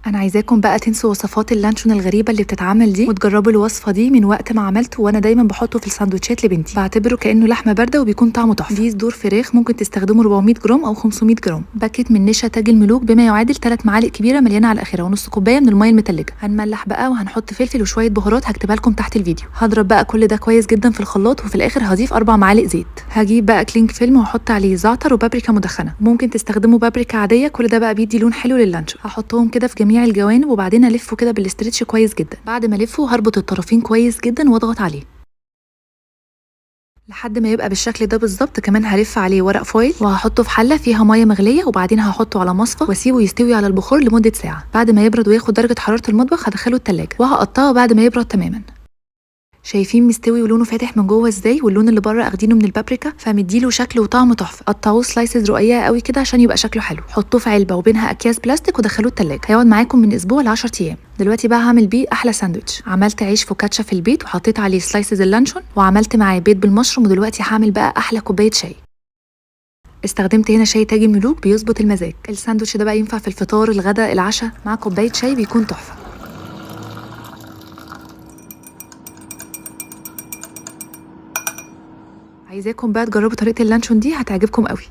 انا عايزاكم بقى تنسوا وصفات اللانشون الغريبه اللي بتتعمل دي وتجربوا الوصفه دي من وقت ما عملته، وانا دايما بحطه في الساندوتشات لبنتي، بعتبره كانه لحمه بارده وبيكون طعمه تحفه. دي صدور فراخ، ممكن تستخدموا 400 جرام او 500 جرام. باكيت من نشا تاج الملوك بما يعادل 3 معالق كبيره مليانه على الاخره، ونص كوبايه من الميه المتلجه. هنملح بقى وهنحط فلفل وشويه بهارات هكتبها لكم تحت الفيديو. هضرب بقى كل ده كويس جدا في الخلاط، وفي الاخر هضيف 4 معالق زيت. هجيب بقى كلينج فيلم واحط عليه زعتر وبابريكا مدخنه، ممكن تستخدموا بابريكا عاديه. كل ده بقى بيدي لون حلو لللانشون. هحطهم كده في جميع الجوانب وبعدين الفه كده بالاسترتش كويس جدا. بعد ما الفه هربط الطرفين كويس جدا واضغط عليه لحد ما يبقى بالشكل ده بالظبط. كمان هلف عليه ورق فويل وهحطه في حله فيها ميه مغليه، وبعدين هحطه على مصفى واسيبه يستوي على البخار لمده ساعه. بعد ما يبرد وياخد درجه حراره المطبخ هدخله التلاجة وهقطعه بعد ما يبرد تماما. شايفين مستوي ولونه فاتح من جوه ازاي، واللون اللي بره اخدينه من البابريكا فمديله شكل وطعم تحفه. قطعوه سلايسز رقيقه قوي كده عشان يبقى شكله حلو. حطوه في علبه وبينها اكياس بلاستيك ودخلوه التلاجة، هيقعد معاكم من اسبوع ل10 ايام. دلوقتي بقى هعمل بيه احلى ساندوتش. عملت عيش فوكاتشا في البيت وحطيت عليه سلايسز اللانشون، وعملت معاه بيض بالمشروم، ودلوقتي هعمل بقى احلى كوبايه شاي. استخدمت هنا شاي تاج الملوك بيظبط المزاج. الساندوتش ده بقى ينفع في الفطار، الغداء، العشاء، مع كوبايه شاي بيكون تحفه. عايزاكم بقى تجربوا طريقه اللانشون دي، هتعجبكم قوي.